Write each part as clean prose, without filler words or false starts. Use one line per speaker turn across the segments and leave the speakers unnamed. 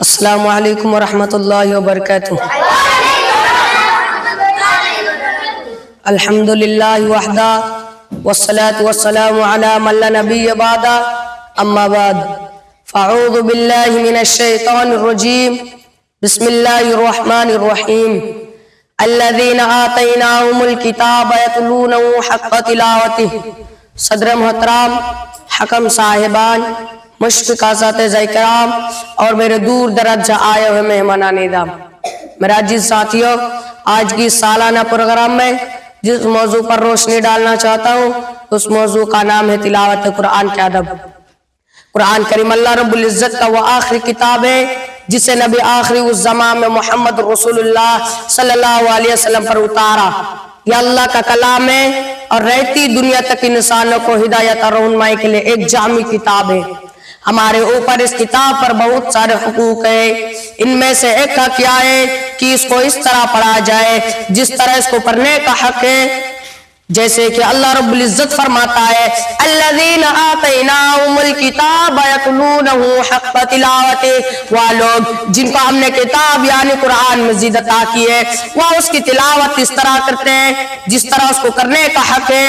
السلام علیکم ورحمۃ اللہ وبرکاتہ۔ الحمد للہ وحدہ والصلاة والسلام علی من لا نبی بعدہ، اما بعد فاعوذ باللہ من الشیطان الرجیم، بسم اللہ الرحمن الرحیم۔ الذین آتیناہم الکتاب یتلونہ حق تلاوتہ۔ صدر محترم، حکم صاحبان، مشفق اساتذہ کرام اور میرے دور دراز سے آئے ہوئے مہمانان اعظم، میرے عزیز ساتھیوں، آج کی سالانہ پروگرام میں جس موضوع پر روشنی ڈالنا چاہتا ہوں اس موضوع کا نام ہے تلاوت قرآن کے ادب۔ قرآن کریم اللہ رب العزت کا وہ آخری کتاب ہے جسے نبی آخری الزمان میں محمد رسول اللہ صلی اللہ علیہ وسلم پر اتارا۔ یہ اللہ کا کلام ہے اور رہتی دنیا تک انسانوں کو ہدایت اور رہنمائی کے لیے ایک جامع کتاب ہے۔ ہمارے اوپر اس کتاب پر بہت سارے حقوق ہیں، ان میں سے ایک کا کیا ہے کہ اس کو اس طرح پڑھا جائے جس طرح اس کو پڑھنے کا حق ہے، جیسے کہ اللہ رب العزت فرماتا ہے الذین آتیناہم الکتاب یتلونہ حق تلاوتہ، وہ لوگ جن کو ہم نے کتاب یعنی قرآن مجید عطا کی ہے وہ اس کی تلاوت اس طرح کرتے ہیں جس طرح اس کو کرنے کا حق ہے۔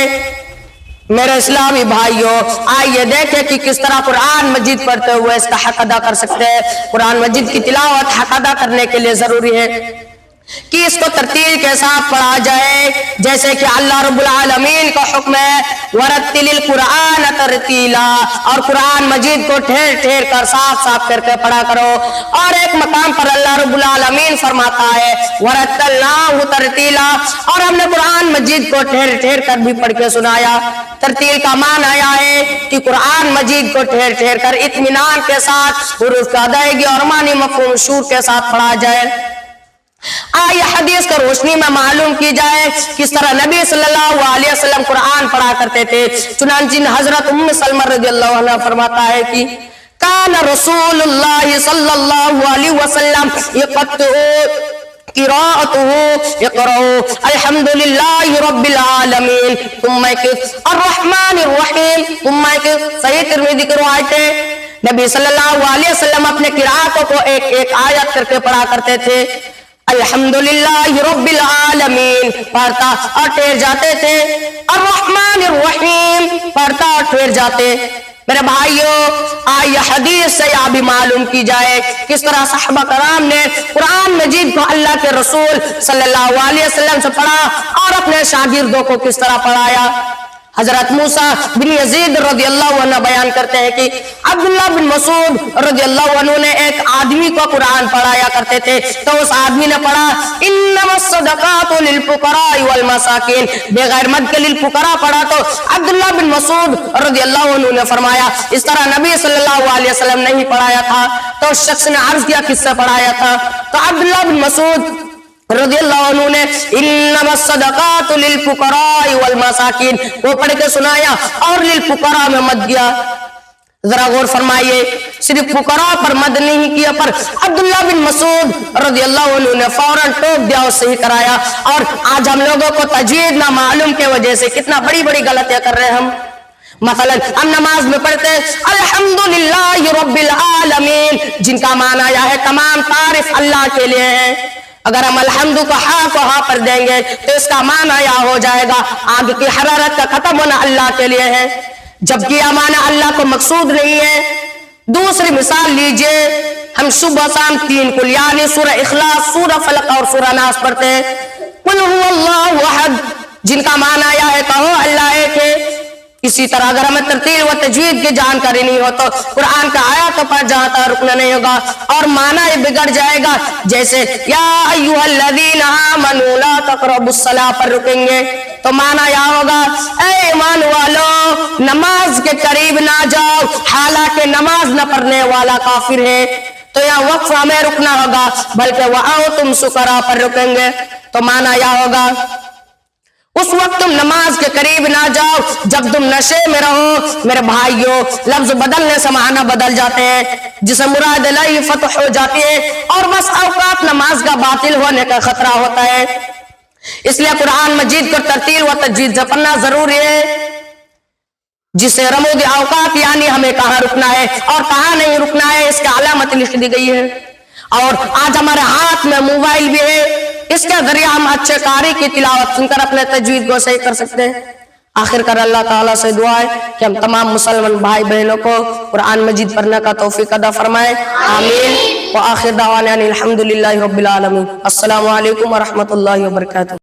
میرے اسلامی بھائیوں، آئیے دیکھیں کہ کس طرح قرآن مجید پڑھتے ہوئے اس کا حق ادا کر سکتے ہیں۔ قرآن مجید کی تلاوت حق ادا کرنے کے لیے ضروری ہے کہ اس کو ترتیل کے ساتھ پڑھا جائے، جیسے کہ اللہ رب العالمین کا حکم ہے وَرَتِّلِ الْقُرْآنَ تَرْتِيلًا، اور قرآن مجید کو ٹھہر ٹھہر کر صاف صاف کر کے پڑھا کرو۔ اور ایک مقام پر اللہ رب العالمین فرماتا ہے وَرَتَّلْنَاهُ تَرْتِيلًا، اور ہم نے قرآن مجید کو ٹھہر ٹھہر کر بھی پڑھ کے سنایا۔ ترتیل کا معنی آیا ہے کہ قرآن مجید کو ٹھہر ٹھہر کر اطمینان کے ساتھ حروف کی ادائیگی اور معنی مفہوم شعور کے ساتھ پڑھا جائے۔ آئیے حدیث کا روشنی میں معلوم کی جائے کس طرح نبی صلی اللہ علیہ وسلم قرآن پڑھا کرتے تھے۔ چنانچہ حضرت ام سلمہ رضی اللہ عنہ فرماتا ہے کہ کان رسول اللہ صلی اللہ علیہ وسلم قراءته يقرأ الحمد لله رب العالمين ثم الرحمن الرحيم ثم صحیح ترمذی کی روایت ہے نبی صلی اللہ علیہ وسلم اپنے قراءتوں کو ایک ایک آیت کر کے پڑھا کرتے تھے۔ الحمدللہ رب العالمین پڑھتا اور ٹھہر جاتے تھے، الرحمن الرحیم پڑھتا اور ٹھہر جاتے۔ میرے بھائیوں، آئیے حدیث سے یہ بھی معلوم کی جائے کس طرح صحابہ کرام نے قرآن مجید کو اللہ کے رسول صلی اللہ علیہ وسلم سے پڑھا اور اپنے شاگردوں کو کس طرح پڑھایا۔ حضرت موسیٰ بن یزید رضی اللہ عنہ بیان کرتے ہیں کہ عبداللہ بن مسعود رضی اللہ عنہ نے ایک آدمی کو قرآن پڑھایا کرتے تھے تو اس آدمی نے پڑھا انما الصدقات للفقراء والمساکین، بغیر مد کے للفقراء پڑھا تو عبداللہ بن مسعود رضی اللہ عنہ نے فرمایا اس طرح نبی صلی اللہ علیہ وسلم نہیں پڑھایا تھا۔ تو اس شخص نے عرض کیا کس سے پڑھایا تھا؟ تو عبداللہ بن مسعود رضی اللہ عنہ نے انما الصدقات للفقراء والمساکین وہ پڑھ کے سنایا اور للفقراء میں مد گیا۔ ذرا غور فرمائیے، صرف فقراء پر مد نہیں کیا پر عبداللہ بن مسعود رضی اللہ عنہ نے فوراً ٹوک دیا اور صحیح کرایا۔ اور آج ہم لوگوں کو تجوید نہ معلوم کی وجہ سے کتنا بڑی بڑی غلطیاں کر رہے ہیں ہم۔ مثلا ہم نماز میں پڑھتے ہیں الحمدللہ رب العالمین، جن کا معنی یہ ہے تمام تعریف اللہ کے لیے ہے۔ اگر ہم الحمد کو ہاں کو ہاں پر دیں گے تو اس کا معنی یہ ہو جائے گا آگ کی حرارت کا ختم ہونا اللہ کے لیے ہے، جبکہ یہ معنی اللہ کو مقصود نہیں ہے۔ دوسری مثال لیجئے، ہم صبح شام 3 کل یعنی سورہ اخلاص، سورہ فلق اور سورہ ناس پڑھتے ہیں قل هو اللہ احد، جن کا معنی یہ ہے کہو اللہ ایک ہے۔ اسی طرح اگر ہمیں ترتیل و تجوید کی جانکاری نہیں ہو تو قرآن کا آیاتوں پر جہاں رکنا نہیں ہوگا اور معنی بگڑ جائے گا، جیسے یا ایھا الذین آمنوا لا تقربوا الصلاۃ پر رکیں گے تو معنی یہ ہوگا اے ایمان والو نماز کے قریب نہ جاؤ، حالانکہ نماز نہ پڑھنے والا کافر ہے۔ تو یہاں وقف ہمیں رکنا ہوگا بلکہ وانتم سکریٰ پر رکیں گے تو معنی یہ ہوگا اس وقت تم نماز کے قریب نہ جاؤ جب تم نشے میں رہو۔ میرے بھائیوں، لفظ بدلنے سے معنی بدل جاتے ہیں، جسے مراد الہی فتح ہو جاتی ہے اور بس اوقات نماز کا باطل ہونے کا خطرہ ہوتا ہے۔ اس لیے قرآن مجید کو ترتیل و تجوید سے پڑھنا ضروری ہے، جسے رمود اوقات یعنی ہمیں کہاں رکنا ہے اور کہاں نہیں رکنا ہے اس کی علامت لکھ دی گئی ہے۔ اور آج ہمارے ہاتھ میں موبائل بھی ہے، اس کے ذریعے ہم اچھے قاری کی تلاوت سن کر اپنے تجوید کو صحیح کر سکتے ہیں۔ آخر کر اللہ تعالیٰ سے دعا ہے کہ ہم تمام مسلمان بھائی بہنوں کو قرآن مجید پڑھنے کا توفیق عطا فرمائے، آمین۔ وآخر دعوانا الحمدللہ رب العالمین۔ السلام علیکم ورحمۃ اللہ وبرکاتہ۔